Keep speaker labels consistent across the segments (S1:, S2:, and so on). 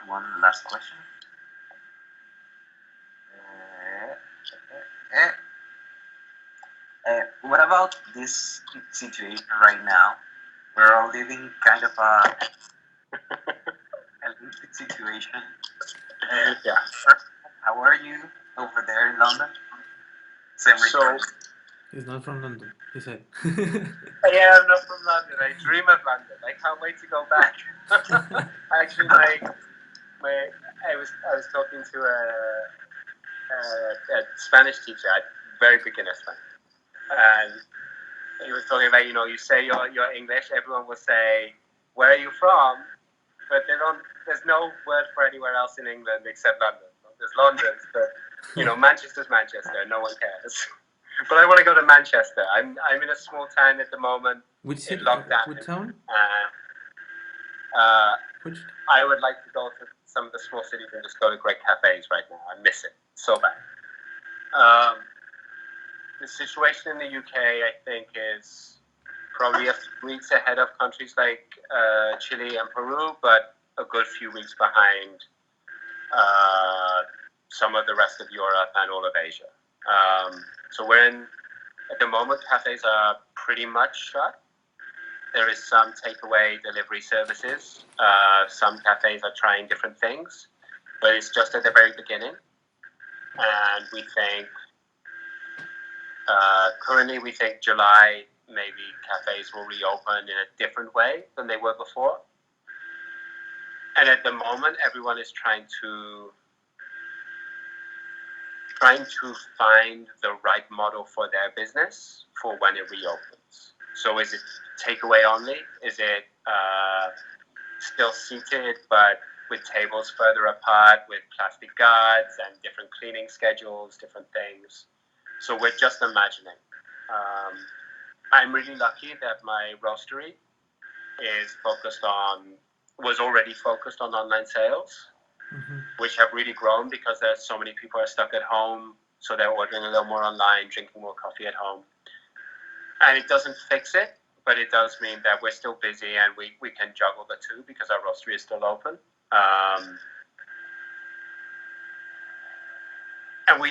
S1: one last question. Uh, what about this situation right now? We're all living kind of a limited situation.
S2: Yeah.
S1: How are you over there in London? Same
S2: So,
S1: return.
S3: He's not from London, he said.
S2: yeah, I'm not from London. I dream of London. I can't wait to go back. Actually, I was talking to a Spanish teacher, very beginner Spanish, and he was talking about, you say you're English, everyone will say, where are you from? But there's no word for anywhere else in England except London. There's London, but Manchester's Manchester. No one cares. But I want to go to Manchester. I'm in a small town at the moment.
S3: Which
S2: in
S3: city?
S2: lockdown.
S3: Which town? Which?
S2: I would like to go to some of the small cities and just go to great cafes right now. I miss it so bad. The situation in the UK, I think, is probably a few weeks ahead of countries like Chile and Peru, but a good few weeks behind some of the rest of Europe and all of Asia. So at the moment, cafes are pretty much shut. There is some takeaway delivery services. Some cafes are trying different things, but it's just at the very beginning. And we think, currently we think July, maybe cafes will reopen in a different way than they were before. And at the moment, everyone is trying to find the right model for their business for when it reopens. So is it takeaway only? Is it still seated but with tables further apart, with plastic guards and different cleaning schedules, different things? So we're just imagining. I'm really lucky that my roastery was already focused on online sales, which have really grown because there's so many people are stuck at home, so they're ordering a little more online, drinking more coffee at home. And it doesn't fix it, but it does mean that we're still busy and we can juggle the two because our roastery is still open. And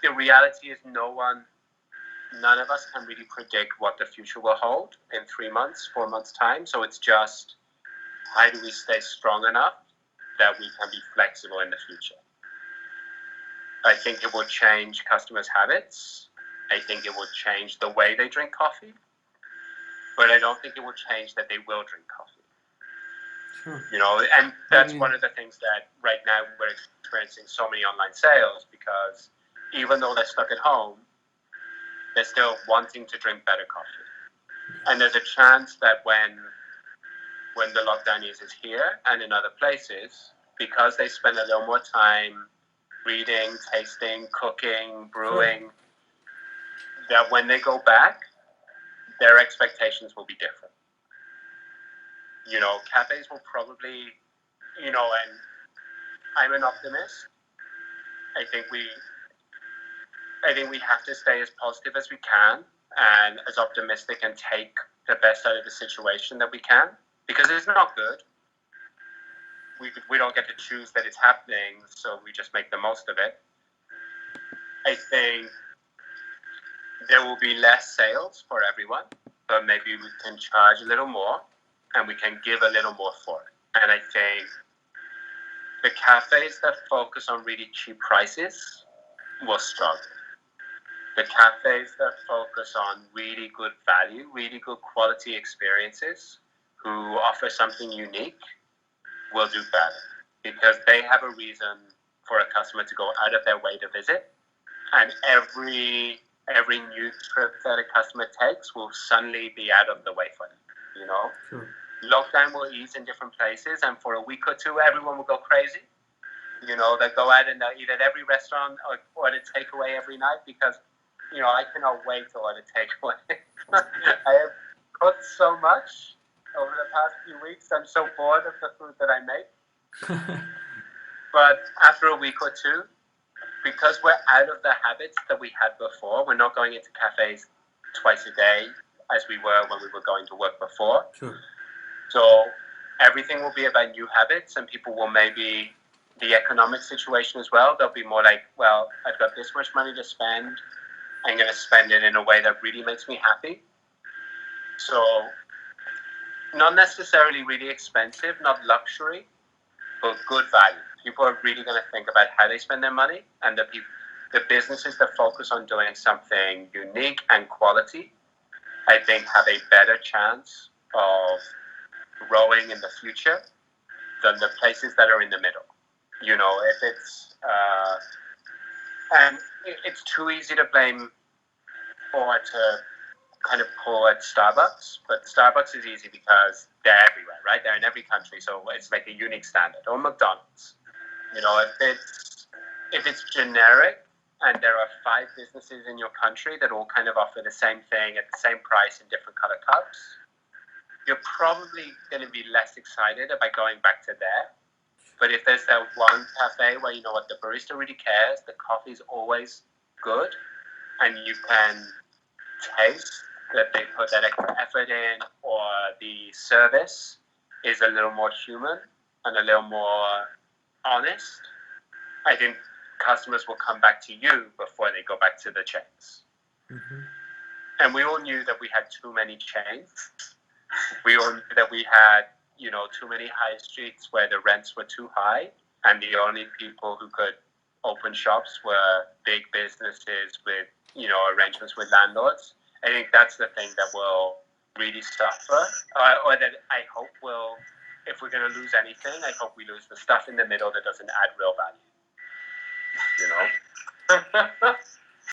S2: the reality is none of us can really predict what the future will hold in 3 months, 4 months' time. So it's just, how do we stay strong enough that we can be flexible in the future? I think it will change customers' habits. I think it will change the way they drink coffee. But I don't think it will change that they will drink coffee.
S3: Sure.
S2: And that's one of the things that right now we're experiencing so many online sales, because even though they're stuck at home, they're still wanting to drink better coffee. And there's a chance that when the lockdown is here and in other places, because they spend a little more time reading, tasting, cooking, brewing, that when they go back, their expectations will be different. Cafes will probably, and I'm an optimist. I think we have to stay as positive as we can and as optimistic and take the best out of the situation that we can, because it's not good. We don't get to choose that it's happening, so we just make the most of it. I think there will be less sales for everyone, but maybe we can charge a little more and we can give a little more for it. And I think the cafes that focus on really cheap prices will struggle. The cafes that focus on really good value, really good quality experiences, who offer something unique, will do better, because they have a reason for a customer to go out of their way to visit. And every new trip that a customer takes will suddenly be out of the way for them.
S3: Sure.
S2: Lockdown will ease in different places, and for a week or two, everyone will go crazy. They'll go out and they'll eat at every restaurant or order takeaway every night, because I cannot wait to order takeaway. I have cooked so much over the past few weeks. I'm so bored of the food that I make. But after a week or two, because we're out of the habits that we had before, we're not going into cafes twice a day as we were when we were going to work before.
S3: Sure.
S2: So everything will be about new habits, and people will maybe the economic situation as well. They'll be more like, well, I've got this much money to spend. I'm going to spend it in a way that really makes me happy. So, not necessarily really expensive, not luxury, but good value. People are really going to think about how they spend their money, and the businesses that focus on doing something unique and quality, I think, have a better chance of growing in the future than the places that are in the middle. You know, if it's and it's too easy to blame or to kind of pull at Starbucks, but Starbucks is easy because they're everywhere, right? They're in every country, so it's like a unique standard. Or McDonald's, you know, if it's generic and there are 5 businesses in your country that all kind of offer the same thing at the same price in different color cups, you're probably going to be less excited about going back to there. But if there's that one cafe where you know what, the barista really cares, the coffee's always good, and you can taste that they put that extra effort in, or the service is a little more human and a little more honest, I think customers will come back to you before they go back to the chains.
S3: Mm-hmm.
S2: And we all knew that we had too many chains. We all knew that we had, you know, too many high streets where the rents were too high, and the only people who could open shops were big businesses with, you know, arrangements with landlords. I think that's the thing that will really suffer, or that I hope will, if we're going to lose anything, I hope we lose the stuff in the middle that doesn't add real value. You know?